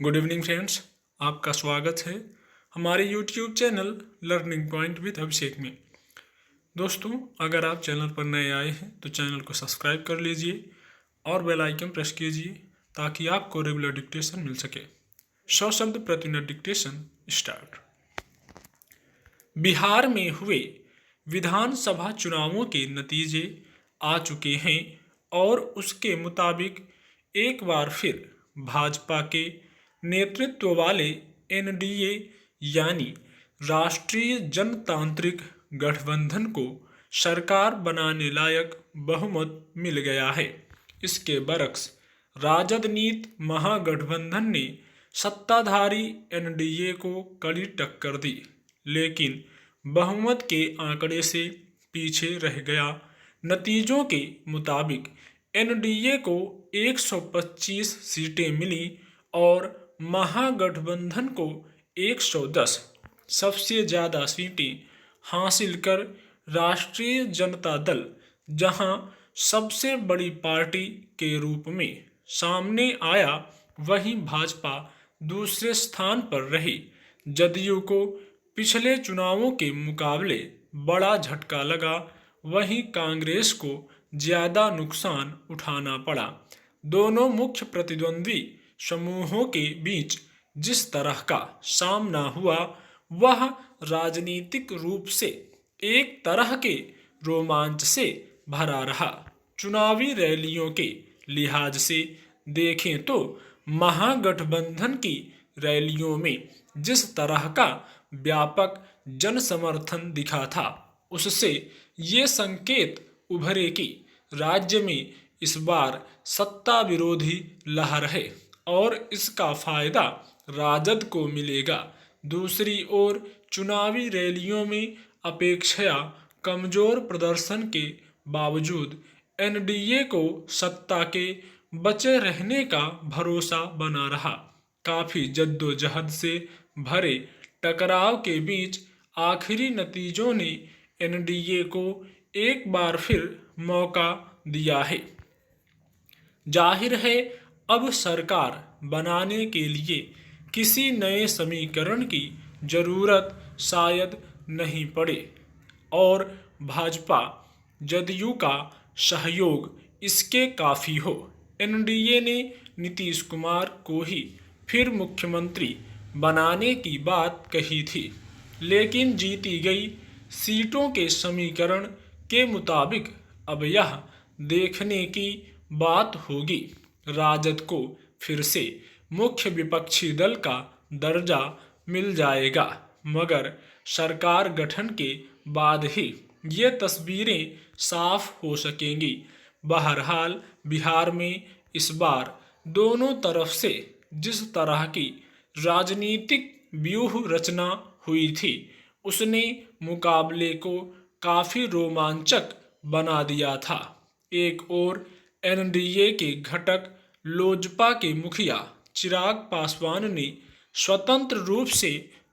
Good evening friends, आपका स्वागत है हमारे YouTube channel learning point with Abhishek में। दोस्तों, अगर आप चैनल पर नए आए हैं तो चैनल को सब्सक्राइब कर लीजिए और बेल आइकन प्रेस कीजिए ताकि आपको रेगुलर डिक्टेशन मिल सके। 100 शब्द प्रति मिनट डिक्टेशन स्टार्ट। बिहार में हुए विधानसभा चुनावों के नतीजे आ चुके हैं और उसके मुताबिक एक बार फिर भाजपा के नेतृत्व वाले एनडीए यानी राष्ट्रीय जनतांत्रिक गठबंधन को सरकार बनाने लायक बहुमत मिल गया है। इसके बरक्स राजद नीति महागठबंधन ने सत्ताधारी एनडीए को कड़ी टक्कर दी, लेकिन बहुमत के आंकड़े से पीछे रह गया। नतीजों के मुताबिक एनडीए को 125 सीटें मिली और महागठबंधन को 110। सबसे ज़्यादा सीटें हासिल कर राष्ट्रीय जनता दल, जहां सबसे बड़ी पार्टी के रूप में सामने आया, वहीं भाजपा दूसरे स्थान पर रही। जदयू को पिछले चुनावों के मुकाबले बड़ा झटका लगा, वहीं कांग्रेस को ज़्यादा नुकसान उठाना पड़ा। दोनों मुख्य प्रतिद्वंद्वी समूहों के बीच जिस तरह का सामना हुआ वह राजनीतिक रूप से एक तरह के रोमांच से भरा रहा। चुनावी रैलियों के लिहाज से देखें तो महागठबंधन की रैलियों में जिस तरह का व्यापक जन समर्थन दिखा था, उससे ये संकेत उभरे कि राज्य में इस बार सत्ता विरोधी लहर है और इसका फायदा राजद को मिलेगा। दूसरी ओर चुनावी रैलियों में अपेक्षया कमजोर प्रदर्शन के बावजूद एनडीए को सत्ता के बचे रहने का भरोसा बना रहा। काफी जद्दोजहद से भरे टकराव के बीच आखिरी नतीजों ने एनडीए को एक बार फिर मौका दिया है। जाहिर है, अब सरकार बनाने के लिए किसी नए समीकरण की जरूरत शायद नहीं पड़े और भाजपा जदयू का सहयोग इसके काफ़ी हो। एनडीए ने नीतीश कुमार को ही फिर मुख्यमंत्री बनाने की बात कही थी, लेकिन जीती गई सीटों के समीकरण के मुताबिक अब यह देखने की बात होगी राजद को फिर से मुख्य विपक्षी दल का दर्जा मिल जाएगा, मगर सरकार गठन के बाद ही ये तस्वीरें साफ हो सकेंगी। बहरहाल बिहार में इस बार दोनों तरफ से जिस तरह की राजनीतिक व्यूह रचना हुई थी, उसने मुकाबले को काफ़ी रोमांचक बना दिया था। एक ओर एनडीए के घटक लोजपा के मुखिया चिराग पासवान ने स्वतंत्र रूप से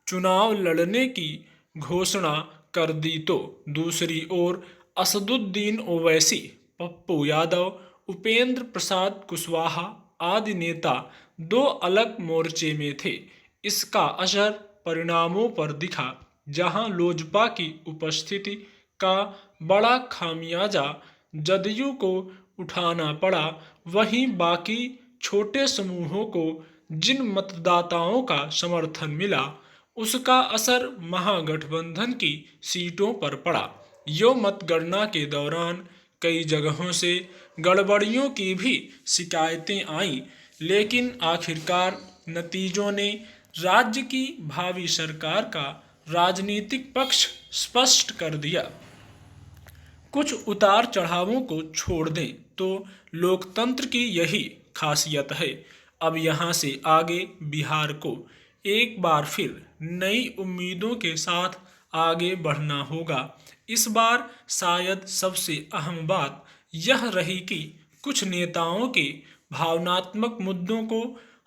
चुनाव लड़ने की घोषणा कर दी, तो दूसरी ओर असदुद्दीन ओवैसी, पप्पू यादव, उपेंद्र प्रसाद कुशवाहा आदि नेता दो अलग मोर्चे में थे। इसका असर परिणामों पर दिखा, जहां लोजपा की उपस्थिति का बड़ा खामियाजा जदयू को उठाना पड़ा, वहीं बाकी छोटे समूहों को जिन मतदाताओं का समर्थन मिला, उसका असर महागठबंधन की सीटों पर पड़ा। यो मतगणना के दौरान कई जगहों से गड़बड़ियों की भी शिकायतें आईं, लेकिन आखिरकार नतीजों ने राज्य की भावी सरकार का राजनीतिक पक्ष स्पष्ट कर दिया। कुछ उतार चढ़ावों को छोड़ दें तो लोकतंत्र की यही खासियत है। अब यहाँ से आगे बिहार को एक बार फिर नई उम्मीदों के साथ आगे बढ़ना होगा। इस बार शायद सबसे अहम बात यह रही कि कुछ नेताओं के भावनात्मक मुद्दों को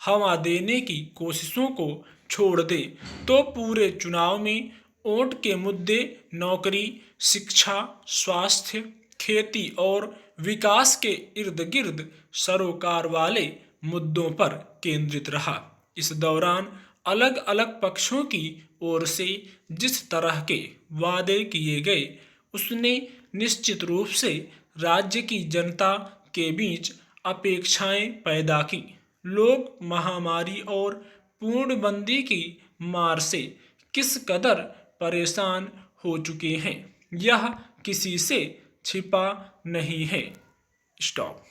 हवा देने की कोशिशों को छोड़ दे तो पूरे चुनाव में वोट के मुद्दे नौकरी, शिक्षा, स्वास्थ्य, खेती और विकास के इर्द गिर्द सरोकार वाले मुद्दों पर केंद्रित रहा। इस दौरान अलग अलग पक्षों की ओर से जिस तरह के वादे किए गए, उसने निश्चित रूप से राज्य की जनता के बीच अपेक्षाएं पैदा की। लोग महामारी और पूर्णबंदी की मार से किस कदर परेशान हो चुके हैं, यह किसी से छिपा नहीं है। स्टॉप।